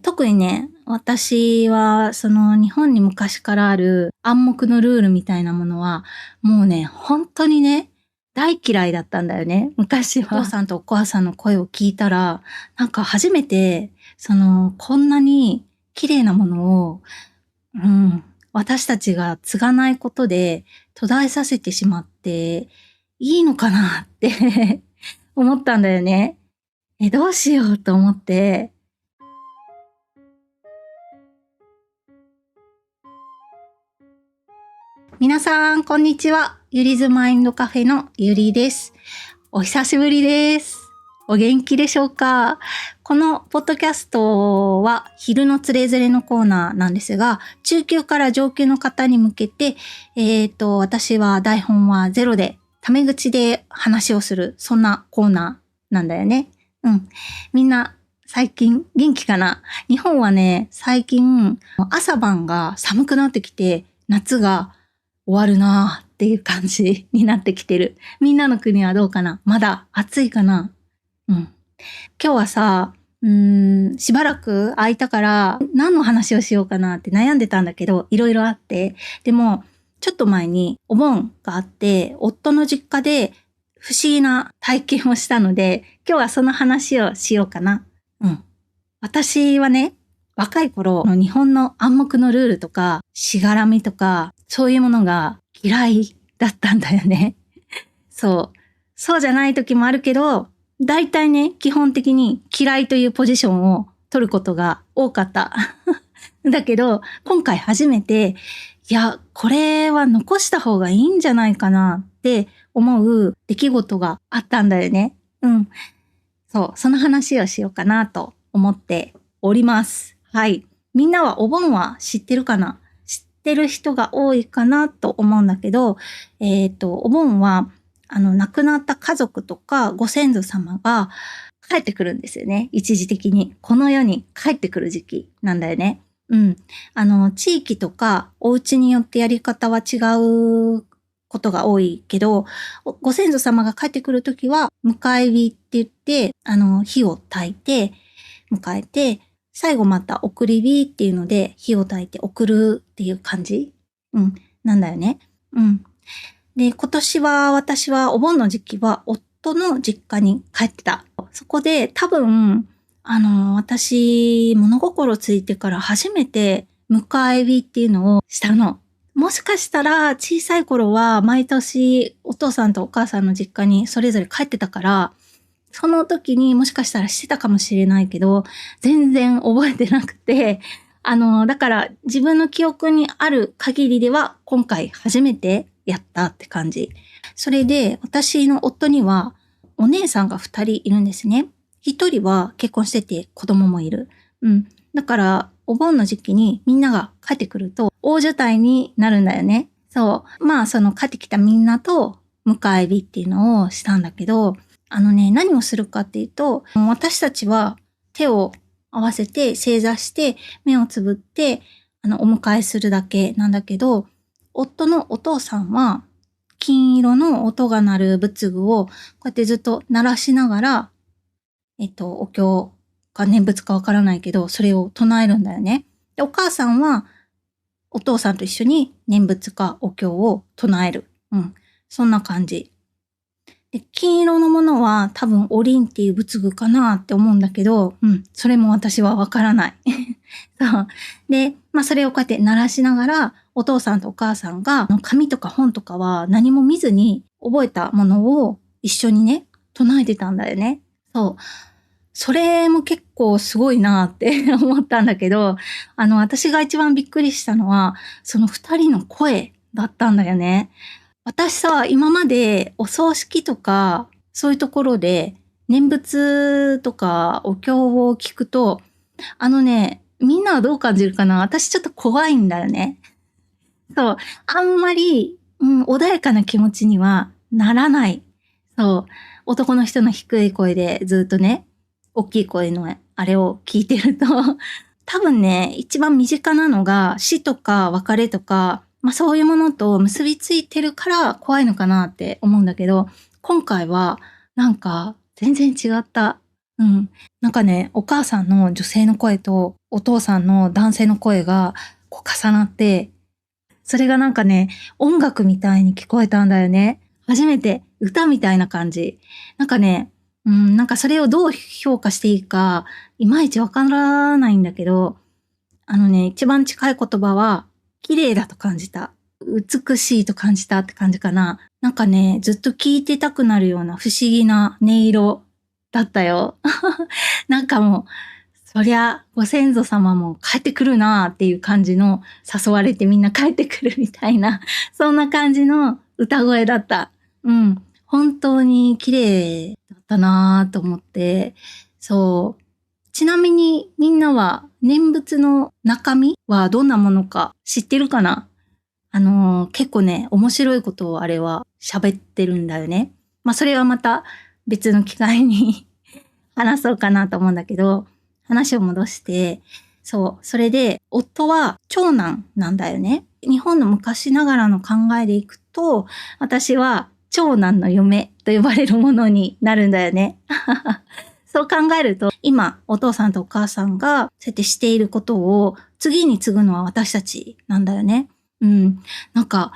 特にね、私はその日本に昔からある暗黙のルールみたいなものは、もうね、本当にね、大嫌いだったんだよね。昔は。お父さんとお母さんの声を聞いたら、なんか初めて、こんなに綺麗なものを、私たちが継がないことで途絶えさせてしまっていいのかなって思ったんだよね。どうしようと思って。皆さん、こんにちは。ゆりずマインドカフェのゆりです。お久しぶりです。お元気でしょうか？このポッドキャストは昼のつれづれのコーナーなんですが、中級から上級の方に向けて、私は台本はゼロで、タメ口で話をする、そんなコーナーなんだよね。みんな最近元気かな？日本はね、最近朝晩が寒くなってきて、夏が終わるなーっていう感じになってきてる。みんなの国はどうかな？まだ暑いかな？今日はさ、しばらく空いたから何の話をしようかなって悩んでたんだけど、いろいろあって。でも、ちょっと前にお盆があって、夫の実家で不思議な体験をしたので、今日はその話をしようかな。私はね、若い頃の日本の暗黙のルールとか、しがらみとか、そういうものが嫌いだったんだよね。そうじゃない時もあるけど、大体ね、基本的に嫌いというポジションを取ることが多かった。だけど、今回初めて、いや、これは残した方がいいんじゃないかなって思う出来事があったんだよね。その話をしようかなと思っております。はい。みんなはお盆は知ってるかな？知ってる人が多いかなと思うんだけど、お盆は、亡くなった家族とかご先祖様が帰ってくるんですよね。一時的に。この世に帰ってくる時期なんだよね。地域とかお家によってやり方は違うことが多いけど、ご先祖様が帰ってくるときは、迎え火って言って、火を焚いて、迎えて、最後また送り火っていうので、火を焚いて送るっていう感じなんだよね。で、今年は私はお盆の時期は夫の実家に帰ってた。そこで多分、私、物心ついてから初めて迎え火っていうのをしたの。もしかしたら小さい頃は毎年お父さんとお母さんの実家にそれぞれ帰ってたから、その時にもしかしたらしてたかもしれないけど、全然覚えてなくて、だから自分の記憶にある限りでは今回初めてやったって感じ。それで私の夫にはお姉さんが2人いるんですね。1人は結婚してて子供もいる。だからお盆の時期にみんなが帰ってくると大所帯になるんだよね。帰ってきたみんなと迎え火っていうのをしたんだけど、何をするかっていうと、私たちは手を合わせて正座して目をつぶってお迎えするだけなんだけど、夫のお父さんは金色の音が鳴る仏具をこうやってずっと鳴らしながら、お経か念仏かわからないけど、それを唱えるんだよね。で、お母さんはお父さんと一緒に念仏かお経を唱える。そんな感じ。で、金色のものは多分おりんっていう仏具かなって思うんだけど、それも私はわからない。で、それをこうやって鳴らしながら、お父さんとお母さんが紙とか本とかは何も見ずに覚えたものを一緒にね、唱えてたんだよね。それも結構すごいなって思ったんだけど、私が一番びっくりしたのは、その2人の声だったんだよね。私さ、今までお葬式とか、そういうところで念仏とかお経を聞くと、みんなはどう感じるかな？私ちょっと怖いんだよね。あんまり、穏やかな気持ちにはならない。男の人の低い声でずっとね、大きい声のあれを聞いてると、多分ね、一番身近なのが死とか別れとか、そういうものと結びついてるから怖いのかなって思うんだけど、今回は全然違った。なんかね、お母さんの女性の声とお父さんの男性の声がこう重なって、それがなんかね、音楽みたいに聞こえたんだよね。初めて歌みたいな感じ。なんかね、なんかそれをどう評価していいか、いまいちわからないんだけど、一番近い言葉は、綺麗だと感じた。美しいと感じたって感じかな。なんかね、ずっと聴いてたくなるような不思議な音色だったよ。なんかもう、そりゃ、ご先祖様も帰ってくるなーっていう感じの、誘われてみんな帰ってくるみたいな、そんな感じの歌声だった。本当に綺麗だったなーと思って、そう。ちなみにみんなは念仏の中身はどんなものか知ってるかな？結構ね、面白いことをあれは喋ってるんだよね。まあそれはまた別の機会に話そうかなと思うんだけど、話を戻して、そう、それで夫は長男なんだよね。日本の昔ながらの考えでいくと、私は長男の嫁と呼ばれるものになるんだよね。そう考えると、今、お父さんとお母さんがそうやってしていることを次に継ぐのは私たちなんだよね。なんか、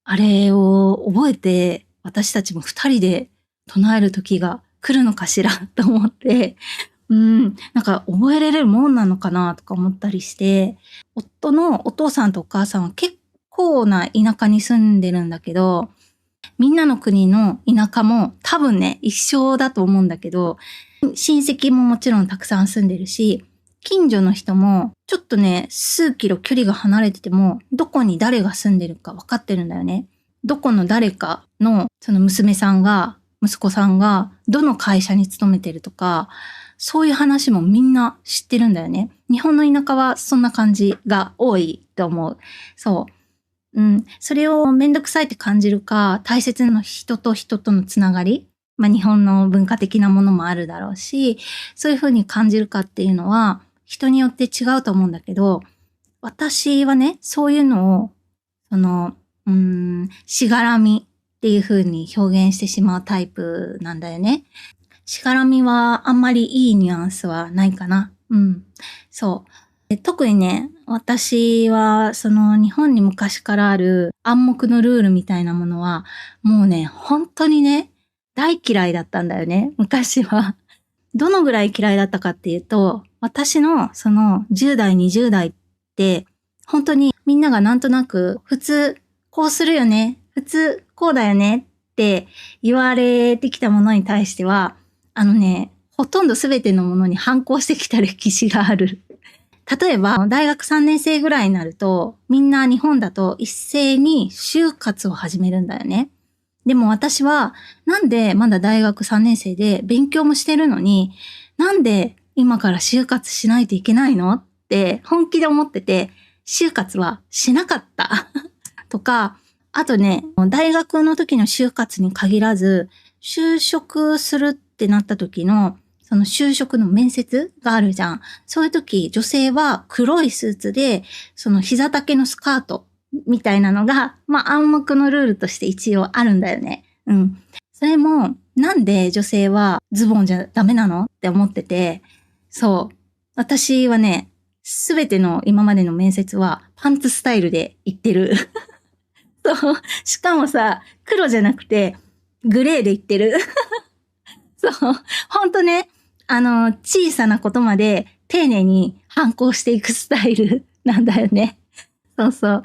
あれを覚えて、私たちも二人で唱える時が来るのかしらと思って、なんか覚えられるもんなのかなとか思ったりして、夫のお父さんとお母さんは結構な田舎に住んでるんだけど、みんなの国の田舎も多分ね、一緒だと思うんだけど、親戚ももちろんたくさん住んでるし、近所の人もちょっとね、数キロ距離が離れてても、どこに誰が住んでるか分かってるんだよね。どこの誰かのその娘さんが、息子さんがどの会社に勤めてるとか、そういう話もみんな知ってるんだよね。日本の田舎はそんな感じが多いと思う。そう。それをめんどくさいって感じるか、大切な人と人とのつながり、日本の文化的なものもあるだろうし、そういうふうに感じるかっていうのは、人によって違うと思うんだけど、私はね、そういうのを、しがらみっていうふうに表現してしまうタイプなんだよね。しがらみはあんまりいいニュアンスはないかな。そう。特にね、私はその日本に昔からある暗黙のルールみたいなものは、もうね、本当にね、大嫌いだったんだよね、昔は。どのぐらい嫌いだったかっていうと、私のその10代、20代って、本当にみんながなんとなく、普通こうするよね、普通こうだよねって言われてきたものに対しては、ほとんど全てのものに反抗してきた歴史がある。例えば、大学3年生ぐらいになると、みんな日本だと一斉に就活を始めるんだよね。でも私は、なんでまだ大学3年生で勉強もしてるのに、なんで今から就活しないといけないのって本気で思ってて、就活はしなかった。とか、あとね、大学の時の就活に限らず、就職するってなった時の、その就職の面接があるじゃん。そういう時、女性は黒いスーツで、その膝丈のスカートみたいなのが、暗黙のルールとして一応あるんだよね。それも、なんで女性はズボンじゃダメなのって思ってて、そう。私はね、すべての今までの面接はパンツスタイルで行ってる。そう。しかもさ、黒じゃなくて、グレーで行ってる。そう。ほんとね、小さなことまで丁寧に反抗していくスタイルなんだよね。そうそう。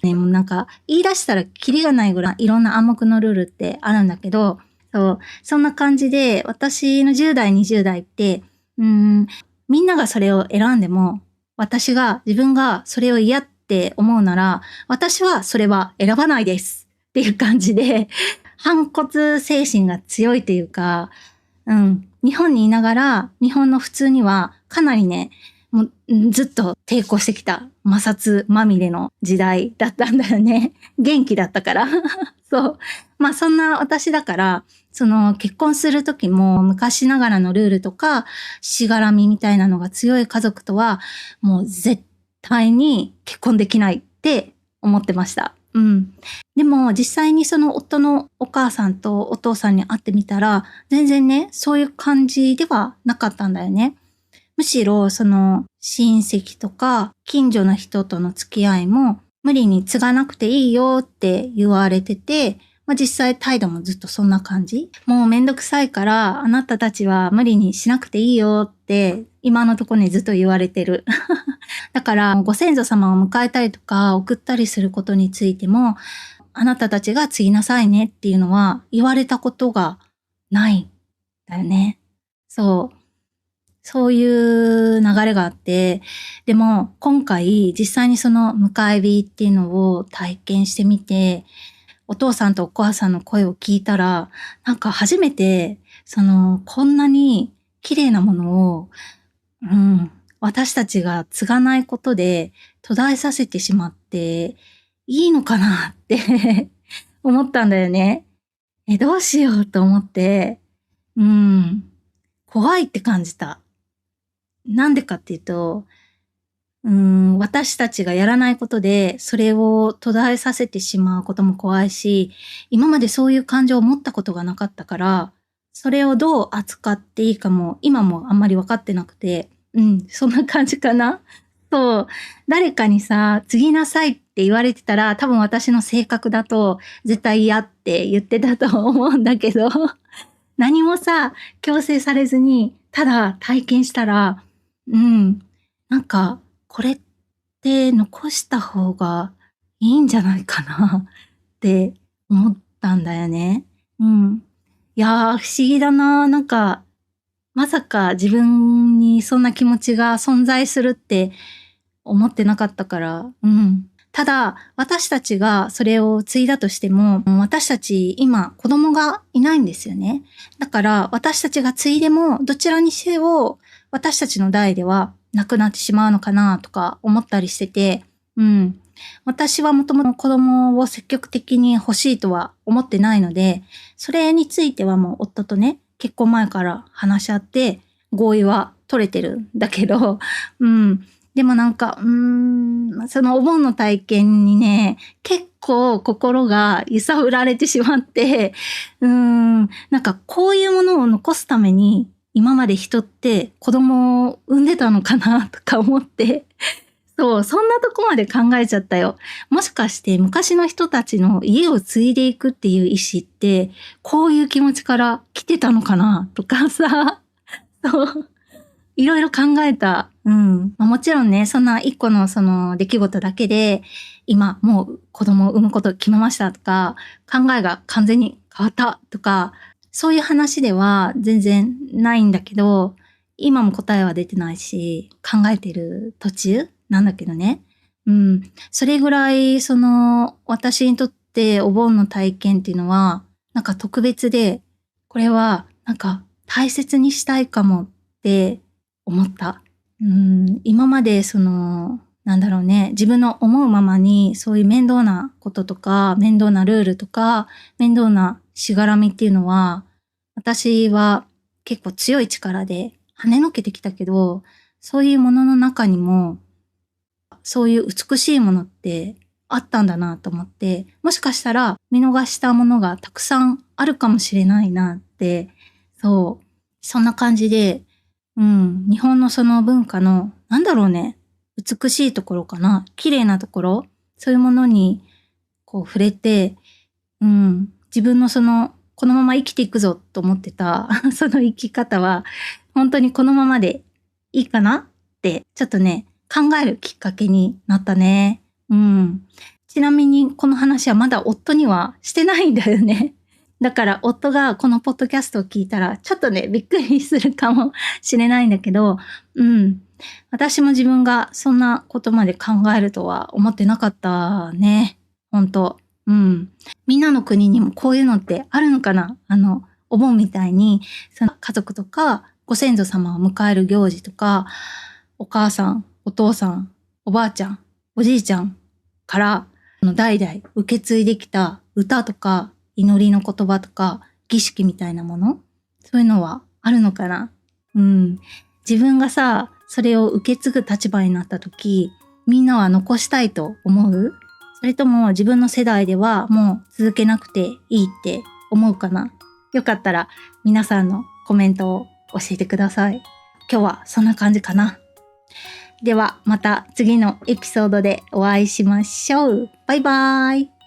ね、もうなんか、言い出したらキリがないぐらいいろんな暗黙のルールってあるんだけど、そう。そんな感じで、私の10代、20代って、みんながそれを選んでも、自分がそれを嫌って思うなら、私はそれは選ばないですっていう感じで、反骨精神が強いというか、日本にいながら、日本の普通にはかなりね、もうずっと抵抗してきた摩擦まみれの時代だったんだよね。元気だったから。そう。そんな私だから、その結婚する時も昔ながらのルールとか、しがらみみたいなのが強い家族とは、もう絶対に結婚できないって思ってました。でも実際にその夫のお母さんとお父さんに会ってみたら、全然ね、そういう感じではなかったんだよね。むしろその親戚とか近所の人との付き合いも無理に継がなくていいよって言われてて、実際態度もずっとそんな感じ。もうめんどくさいからあなたたちは無理にしなくていいよって今のところにずっと言われてる。だからご先祖様を迎えたりとか送ったりすることについても、あなたたちが継ぎなさいねっていうのは言われたことがないんだよね。そういう流れがあって、でも今回実際にその迎え火っていうのを体験してみて、お父さんとお母さんの声を聞いたら、なんか初めてこんなに綺麗なものを、私たちが継がないことで途絶えさせてしまっていいのかなって思ったんだよね。どうしようと思って、怖いって感じた。なんでかっていうと、私たちがやらないことで、それを途絶えさせてしまうことも怖いし、今までそういう感情を持ったことがなかったから、それをどう扱っていいかも、今もあんまり分かってなくて、そんな感じかな。誰かにさ、継ぎなさいって言われてたら、多分私の性格だと、絶対嫌って言ってたと思うんだけど、何もさ、強制されずに、ただ体験したら、なんか、これって残した方がいいんじゃないかなって思ったんだよね。いやー、不思議だな。なんか、まさか自分にそんな気持ちが存在するって思ってなかったから。ただ、私たちがそれを継いだとしても、私たち今子供がいないんですよね。だから私たちが継いでもどちらにせよ私たちの代ではなくなってしまうのかなとか思ったりしてて、私はもともと子供を積極的に欲しいとは思ってないので、それについてはもう夫とね、結婚前から話し合って合意は取れてるんだけど、でもなんか、そのお盆の体験にね、結構心が揺さぶられてしまって、なんかこういうものを残すために今まで人って子供を産んでたのかなとか思って、そんなとこまで考えちゃったよ。もしかして昔の人たちの家を継いでいくっていう意思って、こういう気持ちから来てたのかなとかさ、いろいろ考えた。もちろんね、そんな一個のその出来事だけで、今もう子供を産むことを決めましたとか、考えが完全に変わったとか、そういう話では全然ないんだけど、今も答えは出てないし、考えてる途中なんだけどね。それぐらい、私にとってお盆の体験っていうのは、なんか特別で、これはなんか大切にしたいかもって思った。今までなんだろうね、自分の思うままにそういう面倒なこととか、面倒なルールとか、面倒なしがらみっていうのは、私は結構強い力で跳ねのけてきたけど、そういうものの中にも、そういう美しいものってあったんだなと思って、もしかしたら見逃したものがたくさんあるかもしれないなって、そんな感じで、日本のその文化の、なんだろうね、美しいところかな、綺麗なところ、そういうものにこう触れて、自分のこのまま生きていくぞと思ってたその生き方は、本当にこのままでいいかなって、ちょっとね、考えるきっかけになったね。ちなみにこの話はまだ夫にはしてないんだよね。だから夫がこのポッドキャストを聞いたらちょっとねびっくりするかもしれないんだけど、私も自分がそんなことまで考えるとは思ってなかったね。本当。みんなの国にもこういうのってあるのかな？お盆みたいにその家族とかご先祖様を迎える行事とか、お母さん、お父さん、おばあちゃん、おじいちゃんから代々受け継いできた歌とか祈りの言葉とか儀式みたいなもの、そういうのはあるのかな。自分がさ、それを受け継ぐ立場になった時、みんなは残したいと思う？それとも自分の世代ではもう続けなくていいって思うかな。よかったら皆さんのコメントを教えてください。今日はそんな感じかな。ではまた次のエピソードでお会いしましょう。バイバイ。